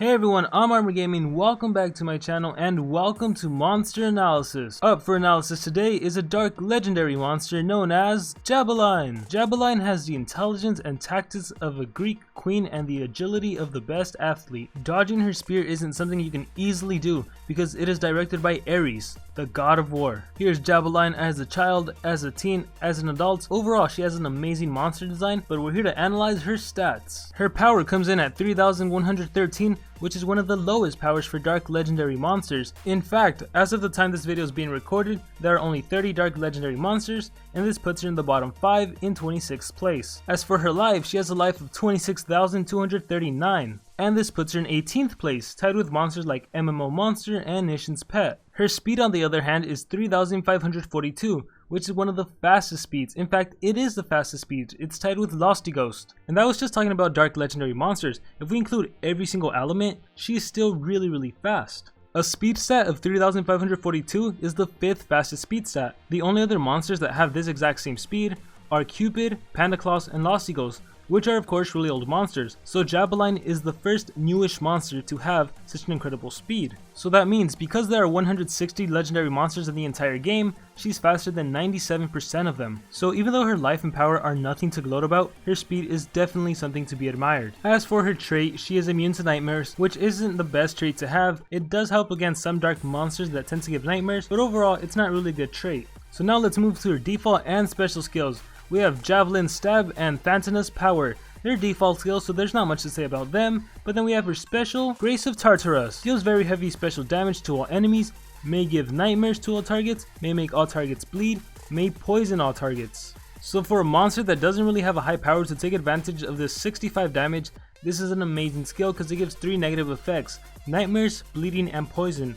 Hey everyone, I'm Armor Gaming, welcome back to my channel and welcome to Monster Analysis. Up for analysis today is a dark legendary monster known as Jabaline. Jabaline has the intelligence and tactics of a Greek queen and the agility of the best athlete. Dodging her spear isn't something you can easily do because it is directed by Ares, the god of war. Here's Jabaline as a child, as a teen, as an adult. Overall, she has an amazing monster design, but we're here to analyze her stats. Her power comes in at 3,113, which is one of the lowest powers for dark legendary monsters. In fact, as of the time this video is being recorded, there are only 30 dark legendary monsters, and this puts her in the bottom 5 in 26th place. As for her life, she has a life of 26,239, and this puts her in 18th place, tied with monsters like MMO Monster and Nation's Pet. Her speed on the other hand is 3,542, which is one of the fastest speeds. In fact, it is the fastest speed. It's tied with Losty Ghost. And that was just talking about dark legendary monsters. If we include every single element, she is still really fast. A speed stat of 3,542 is the 5th fastest speed stat. The only other monsters that have this exact same speed are Cupid, Pandacloss, and Losty Ghost, which are of course really old monsters. So Jabaline is the first newish monster to have such an incredible speed. So that means because there are 160 legendary monsters in the entire game, she's faster than 97% of them. So even though her life and power are nothing to gloat about, her speed is definitely something to be admired. As for her trait, she is immune to nightmares, which isn't the best trait to have. It does help against some dark monsters that tend to give nightmares, but overall it's not really a good trait. So now let's move to her default and special skills. We have Javelin Stab and Thantinus Power. They're default skills, so there's not much to say about them. But then we have her special, Grace of Tartarus. Deals very heavy special damage to all enemies, may give nightmares to all targets, may make all targets bleed, may poison all targets. So for a monster that doesn't really have a high power to take advantage of this 65 damage, this is an amazing skill because it gives 3 negative effects: nightmares, bleeding, and poison.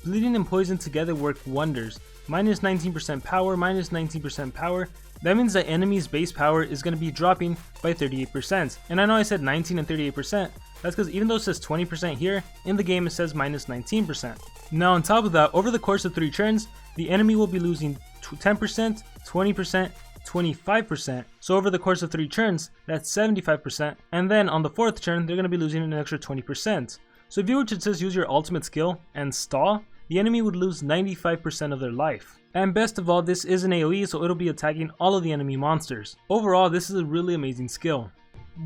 Bleeding and poison together work wonders. Minus 19% power, minus 19% power. That means that enemy's base power is going to be dropping by 38%. And I know I said 19 and 38%. That's because even though it says 20% here, in the game it says minus 19%. Now on top of that, over the course of 3 turns, the enemy will be losing 10%, 20%, 25%. So over the course of 3 turns, that's 75%. And then on the 4th turn, they're going to be losing an extra 20%. So if you were to just use your ultimate skill and stall, the enemy would lose 95% of their life. And best of all, this is an AoE, so it'll be attacking all of the enemy monsters. Overall, this is a really amazing skill.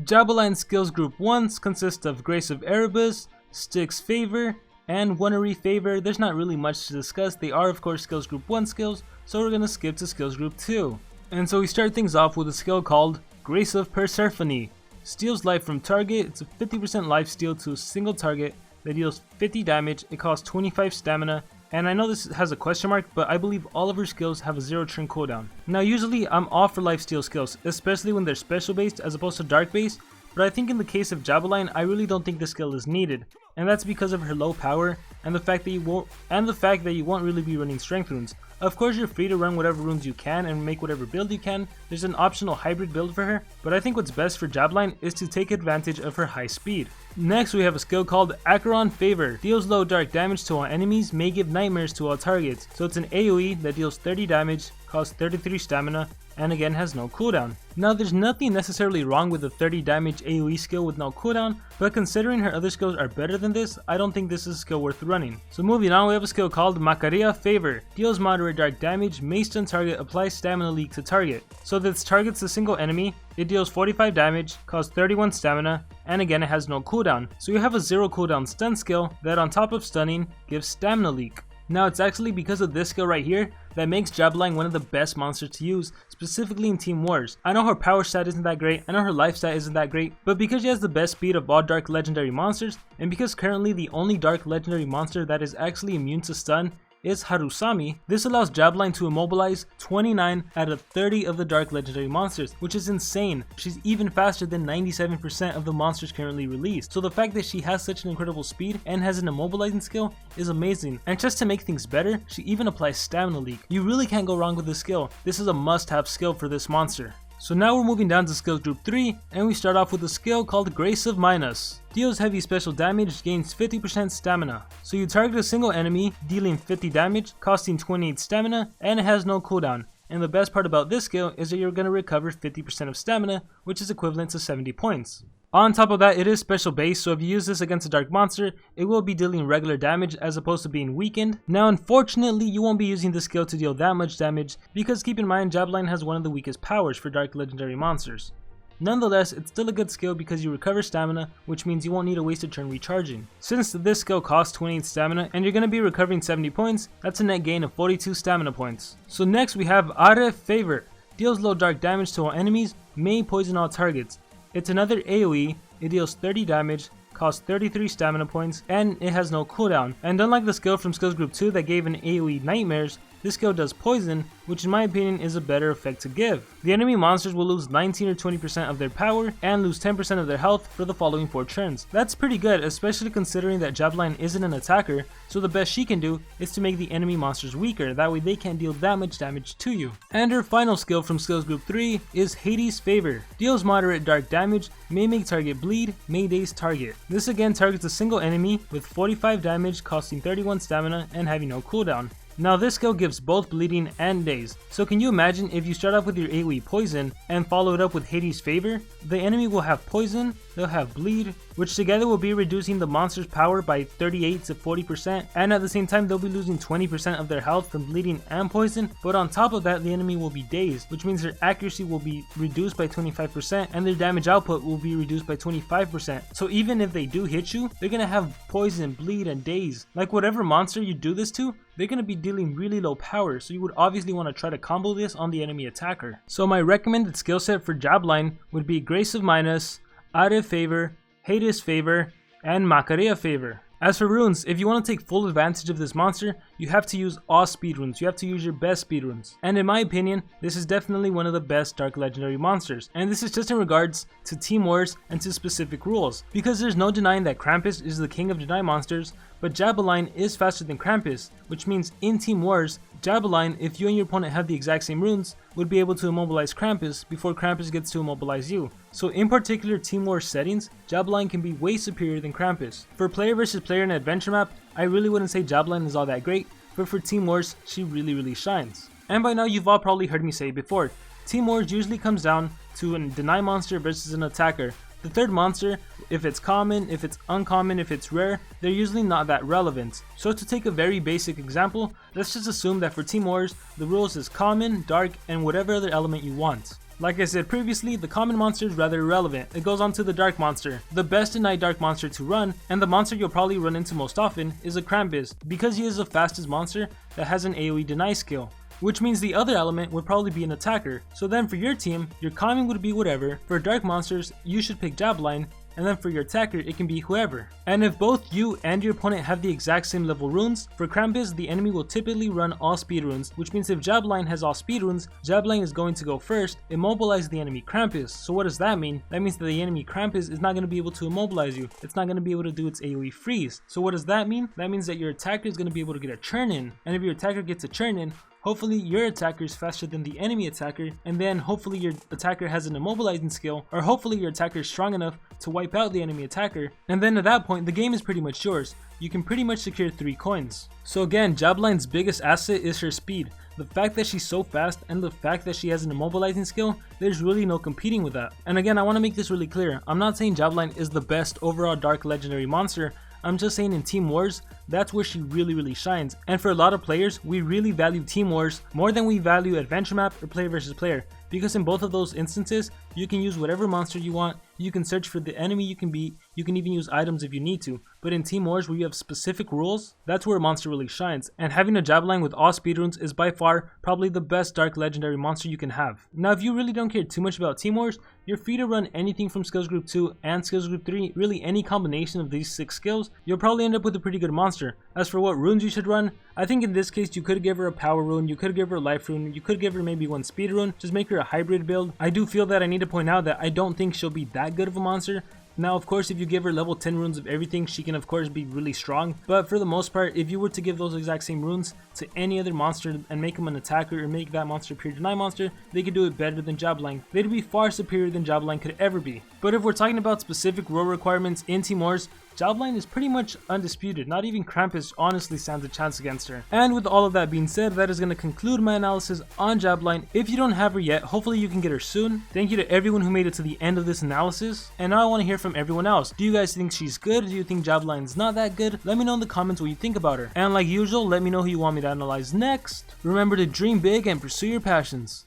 Jabaline skills group 1 consist of Grace of Erebus, Styx Favor, and Wonnery Favor. There's not really much to discuss. They are of course skills group 1 skills, so we're gonna skip to skills group 2. And so we start things off with a skill called Grace of Persephone. Steals life from target. It's a 50% life steal to a single target that deals 50 damage. It costs 25 stamina. And I know this has a question mark, but I believe all of her skills have a 0 turn cooldown. Now usually I'm all for lifesteal skills, especially when they're special based as opposed to dark based, but I think in the case of Jabaline, I really don't think this skill is needed. And that's because of her low power and the fact that you won't really be running strength runes. Of course you're free to run whatever runes you can and make whatever build you can. There's an optional hybrid build for her, but I think what's best for Jabaline is to take advantage of her high speed. Next we have a skill called Acheron Favor. Deals low dark damage to all enemies, may give nightmares to all targets. So it's an AoE that deals 30 damage, costs 33 stamina, and again has no cooldown. Now there's nothing necessarily wrong with the 30 damage AoE skill with no cooldown, but considering her other skills are better than this, I don't think this is a skill worth running. So moving on, we have a skill called Macaria Favor. Deals moderate dark damage, may stun target, applies stamina leak to target. So this targets a single enemy, it deals 45 damage, costs 31 stamina, and again it has no cooldown. So you have a 0 cooldown stun skill that on top of stunning gives stamina leak. Now it's actually because of this skill right here that makes Jabaline one of the best monsters to use, specifically in Team Wars. I know her power stat isn't that great, I know her life stat isn't that great, but because she has the best speed of all dark legendary monsters, and because currently the only dark legendary monster that is actually immune to stun is Harusami, this allows Jabaline to immobilize 29 out of 30 of the dark legendary monsters, which is insane. She's even faster than 97% of the monsters currently released. So the fact that she has such an incredible speed and has an immobilizing skill is amazing. And just to make things better, she even applies stamina leak. You really can't go wrong with this skill. This is a must-have skill for this monster. So now we're moving down to skills group 3, and we start off with a skill called Grace of Minos. Deals heavy special damage, gains 50% stamina. So you target a single enemy, dealing 50 damage, costing 28 stamina, and it has no cooldown. And the best part about this skill is that you're going to recover 50% of stamina, which is equivalent to 70 points. On top of that, it is special base, so if you use this against a dark monster, it will be dealing regular damage as opposed to being weakened. Now unfortunately, you won't be using this skill to deal that much damage because keep in mind Jabaline has one of the weakest powers for dark legendary monsters. Nonetheless, it's still a good skill because you recover stamina, which means you won't need to waste a turn recharging. Since this skill costs 28 stamina and you're going to be recovering 70 points, that's a net gain of 42 stamina points. So next we have Are Favor. Deals low dark damage to all enemies, may poison all targets. It's another AoE, it deals 30 damage, costs 33 stamina points, and it has no cooldown. And unlike the skill from Skills Group 2 that gave an AoE Nightmares, this skill does poison, which in my opinion is a better effect to give. The enemy monsters will lose 19 or 20% of their power and lose 10% of their health for the following 4 turns. That's pretty good, especially considering that Jabaline isn't an attacker, so the best she can do is to make the enemy monsters weaker, that way they can't deal that much damage to you. And her final skill from Skills Group 3 is Hades Favor. Deals moderate dark damage, may make target bleed, may daze target. This again targets a single enemy with 45 damage, costing 31 stamina and having no cooldown. Now this skill gives both bleeding and daze, so can you imagine if you start off with your AoE poison and follow it up with Hades Favor? The enemy will have poison, they'll have bleed, which together will be reducing the monster's power by 38 to 40%, and at the same time they'll be losing 20% of their health from bleeding and poison, but on top of that the enemy will be dazed, which means their accuracy will be reduced by 25% and their damage output will be reduced by 25%. So even if they do hit you, they're gonna have poison, bleed, and daze. Like whatever monster you do this to, they're going to be dealing really low power, so you would obviously want to try to combo this on the enemy attacker. So my recommended skill set for Jabaline would be Grace of Minas, Are Favor, Hades Favor, and Macaria Favor. As for runes, if you want to take full advantage of this monster, you have to use all speed runes, you have to use your best speed runes. And in my opinion, this is definitely one of the best dark legendary monsters. And this is just in regards to Team Wars and to specific rules. Because there's no denying that Krampus is the king of deny monsters, but Jabaline is faster than Krampus, which means in Team Wars, Jabaline, if you and your opponent have the exact same runes, would be able to immobilize Krampus before Krampus gets to immobilize you. So in particular Team Wars settings, Jabaline can be way superior than Krampus. For player versus player in an adventure map, I really wouldn't say Jabaline is all that great, but for Team Wars, she really shines. And by now you've all probably heard me say it before, Team Wars usually comes down to a deny monster versus an attacker. The third monster, if it's common, if it's uncommon, if it's rare, they're usually not that relevant. So to take a very basic example, let's just assume that for Team Wars, the rules is common, dark, and whatever other element you want. Like I said previously, the common monster is rather irrelevant. It goes on to the dark monster. The best denied dark monster to run, and the monster you'll probably run into most often, is a Krampus, because he is the fastest monster that has an AoE deny skill. Which means the other element would probably be an attacker. So then for your team, your common would be whatever. For dark monsters, you should pick Jabaline, and then for your attacker, it can be whoever. And if both you and your opponent have the exact same level runes, for Krampus, the enemy will typically run all speed runes, which means if Jabaline has all speed runes, Jabaline is going to go first, immobilize the enemy Krampus. So what does that mean? That means that the enemy Krampus is not going to be able to immobilize you. It's not going to be able to do its AoE freeze. So what does that mean? That means that your attacker is going to be able to get a churn in. And if your attacker gets a churn in, hopefully your attacker is faster than the enemy attacker, and then hopefully your attacker has an immobilizing skill, or hopefully your attacker is strong enough to wipe out the enemy attacker, and then at that point the game is pretty much yours. You can pretty much secure 3 coins. So again, Jabaline's biggest asset is her speed. The fact that she's so fast and the fact that she has an immobilizing skill, there's really no competing with that. And again, I want to make this really clear. I'm not saying Jabaline is the best overall dark legendary monster. I'm just saying in Team Wars, that's where she really shines. And for a lot of players, we really value Team Wars more than we value Adventure Map or Player versus Player. Because in both of those instances, you can use whatever monster you want, you can search for the enemy you can beat, you can even use items if you need to. But in Team Wars, where you have specific rules, that's where a monster really shines. And having a Jabaline with all speedruns is by far probably the best dark legendary monster you can have. Now if you really don't care too much about Team Wars, you're free to run anything from Skills Group 2 and Skills Group 3, really any combination of these 6 skills, you'll probably end up with a pretty good monster. As for what runes you should run, I think in this case you could give her a power rune, you could give her a life rune, you could give her maybe 1 speed rune, just make her a hybrid build. I do feel that I need to point out that I don't think she'll be that good of a monster. Now of course if you give her level 10 runes of everything, she can of course be really strong, but for the most part, if you were to give those exact same runes to any other monster and make them an attacker or make that monster a pure deny monster, they could do it better than Jabaline. They'd be far superior than Jabaline could ever be. But if we're talking about specific role requirements in Team Wars, Jabaline is pretty much undisputed, not even Krampus honestly stands a chance against her. And with all of that being said, that is going to conclude my analysis on Jabaline. If you don't have her yet, hopefully you can get her soon. Thank you to everyone who made it to the end of this analysis, and now I want to hear from everyone else. Do you guys think she's good? Do you think Jabaline's not that good? Let me know in the comments what you think about her. And like usual, let me know who you want me to analyze next. Remember to dream big and pursue your passions.